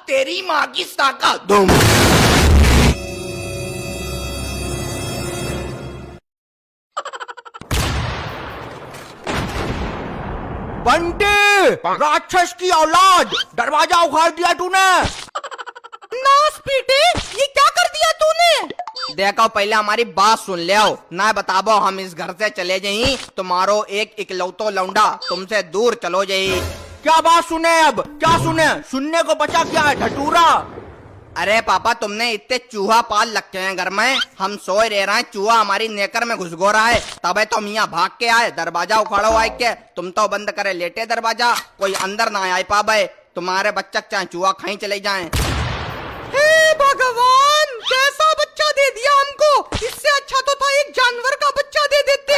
तेरी माँ की साका धूम। बंटी, राक्षस की औलाद, दरवाजा उखाड़ दिया तूने। नास पीटे, ये क्या कर दिया तूने? देखो पहले हमारी बात सुन ले ना बताबो हम इस घर से चले जाई, तुम्हारो एक इकलौतो लौंडा तुमसे दूर चलो जाई। क्या बात सुने अब, क्या सुने? सुनने को बचा क्या है ढटूरा? अरे पापा तुमने इतने चूहा पाल रखे हैं घर में, हम सोए रह रहे हैं, चूहा हमारी नेकर में घुस गो रहा है, तबे तो हम यहाँ भाग के आए, दरवाजा उखाड़ो आए के, तुम तो बंद करे लेटे दरवाजा, कोई अंदर ना आए पाबे, तुम्हारे बच्चा चाहे चूहा खाई चले जाएं। हे भगवान, कैसा बच्चा दे दिया हमको, इससे अच्छा तो था एक जानवर का बच्चा दे देते।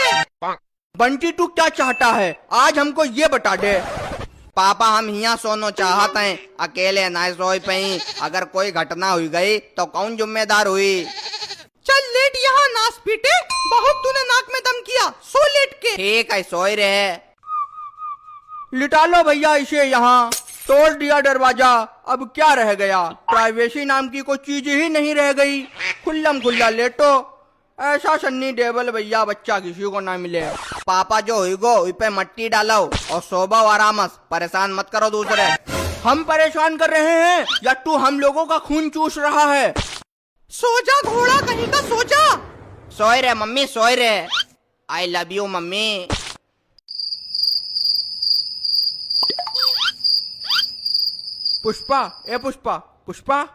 बंटी तू क्या चाहता है, आज हमको ये बता दे। पापा हम यहाँ सोनो चाहते हैं, अकेले ना सोई पई, अगर कोई घटना हुई गई तो कौन जिम्मेदार हुई? चल लेट यहाँ नास पीटे, बहुत तूने नाक में दम किया, सो लेट के। ठीक है सोए रहे। लिटा लो भैया इसे यहाँ, तोड़ दिया दरवाजा, अब क्या रह गया? प्राइवेसी नाम की कोई चीज ही नहीं रह गई, खुल्लम खुल्ला लेटो। ऐसा सन्नी डेबल भैया बच्चा किसी को ना मिले। पापा जो हुई गो उस पे मट्टी डालो और सोबो आराम, परेशान मत करो दूसरे। हम परेशान कर रहे हैं या तू हम लोगों का खून चूस रहा है? सो जा घोड़ा कहीं का, सो जा। सोए रे मम्मी सोए रे, I love you mummy. Pushpa, ए पुष्पा, पुष्पा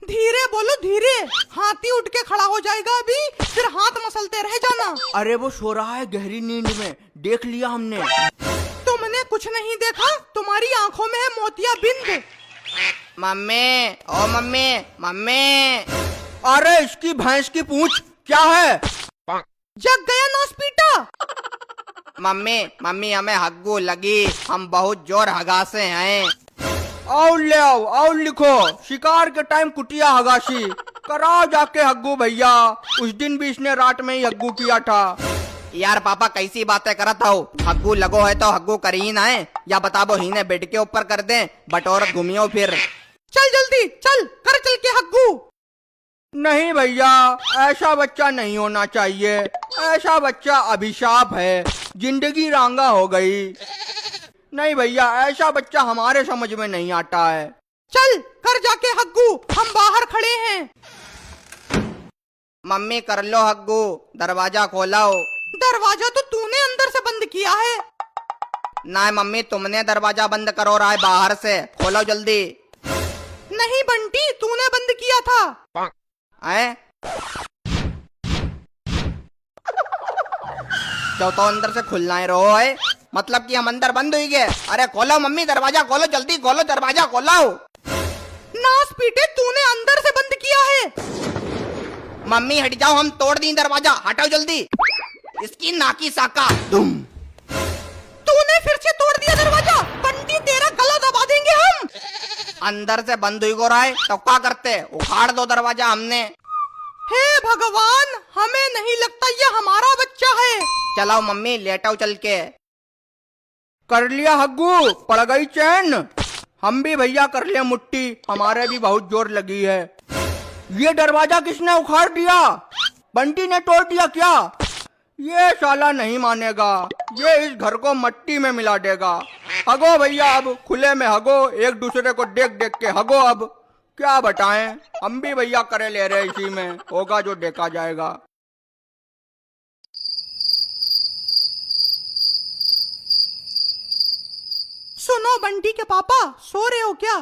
धीरे बोलो धीरे, हाथी उठ के खड़ा हो जाएगा अभी, फिर हाथ मसलते रह जाना। अरे वो सो रहा है गहरी नींद में, देख लिया हमने। तुमने कुछ नहीं देखा, तुम्हारी आंखों में है मोतिया बिंद। मम्मी ओ मम्मी मम्मी। अरे इसकी भैंस की पूंछ, क्या है? जग गया नासपीटा। मम्मी मम्मी हमें हग्गू लगी, हम बहुत जोर हगासे हैं। आओ ले आओ, आओ लिखो, शिकार के टाइम कुटिया हगासी कराओ जाके हग्गू भैया, उस दिन भी इसने रात में ही हग्गू किया था। यार पापा कैसी बातें करत हो, हग्गू लगो है तो हग्गू कर ही ना है, या बताबो ही ने बेड के ऊपर कर दे, बटोरत घूमियो फिर। चल जल्दी चल, कर चल के हग्गू। नहीं भैया, ऐसा बच्चा नहीं होना चाहिए, ऐसा बच्चा अभिशाप है, जिंदगी रांगा हो गई। नहीं भैया, ऐसा बच्चा हमारे समझ में नहीं आता है। चल कर जाके हग्गू, हम बाहर खड़े हैं। मम्मी कर लो हग्गू, दरवाजा खोलाओ। दरवाजा तो तूने अंदर से बंद किया है। ना मम्मी तुमने दरवाजा बंद करो रहा है बाहर से, खोलो जल्दी। नहीं बंटी तूने बंद किया था। हैं? तो अंदर से खुलना ही रहो है, मतलब कि हम अंदर बंद हुई गए। अरे खोलो मम्मी, दरवाजा खोलो, जल्दी खोलो, दरवाजा खोलो। नास पीटे तूने अंदर से बंद किया है। मम्मी हट जाओ, हम तोड़ दी दरवाजा, हटाओ जल्दी। इसकी नाकी साका तुम। तूने फिर से तोड़ दिया दरवाजा, बंटी तेरा गला दबा देंगे हम। अंदर से बंद हुई गो रहा है तो क्या करते, उखाड़ दो दरवाजा हमने। हे भगवान, हमें नहीं लगता ये हमारा बच्चा है। चलाओ मम्मी लेटाओ चल के। कर लिया हग्गू, पड़ गई चैन। हम भी भैया कर लिया मुट्ठी, हमारे भी बहुत जोर लगी है। ये दरवाजा किसने उखाड़ दिया? बंटी ने तोड़ दिया क्या? ये साला नहीं मानेगा, ये इस घर को मट्टी में मिला देगा। हगो भैया, अब खुले में हगो, एक दूसरे को देख देख के हगो। अब क्या बताएं, हम भी भैया करे ले रहे, इसी में होगा जो देखा जाएगा। सुनो बंटी के पापा, सो रहे हो क्या?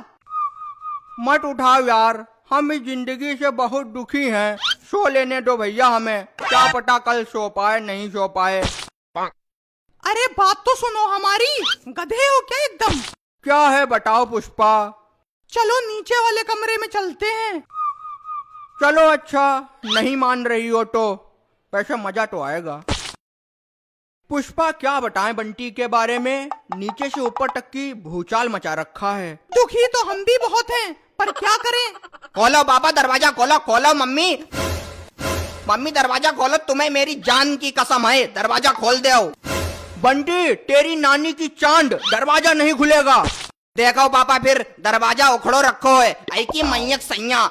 मत उठाओ यार, हम इस जिंदगी से बहुत दुखी हैं, सो लेने दो भैया हमें, क्या पता कल सो पाए नहीं सो पाए। अरे बात तो सुनो हमारी, गधे हो क्या एकदम? क्या है बताओ पुष्पा। चलो नीचे वाले कमरे में चलते हैं। चलो अच्छा, नहीं मान रही हो तो वैसे मजा तो आएगा। पुष्पा क्या बताएं बंटी के बारे में, नीचे से ऊपर तक की भूचाल मचा रखा है। दुखी तो हम भी बहुत हैं, पर क्या करें। खोलो बाबा दरवाजा खोलो, खोलो मम्मी, मम्मी दरवाजा खोलो, तुम्हें मेरी जान की कसम है, दरवाजा खोल दो। बंटी तेरी नानी की चांद, दरवाजा नहीं खुलेगा। देखो पापा फिर दरवाजा उखड़ो रखो है आई की मैयक सैया।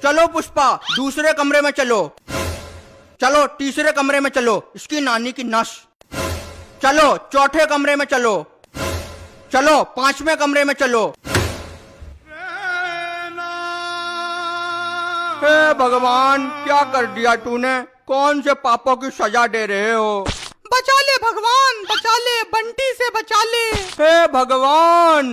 चलो पुष्पा दूसरे कमरे में चलो। चलो तीसरे कमरे में चलो, इसकी नानी की नस। चलो चौथे कमरे में चलो। चलो पांचवें कमरे में चलो। हे भगवान क्या कर दिया तूने, कौन से पापों की सजा दे रहे हो। बचा ले भगवान बचा ले, बंटी से बचा ले। हे भगवान।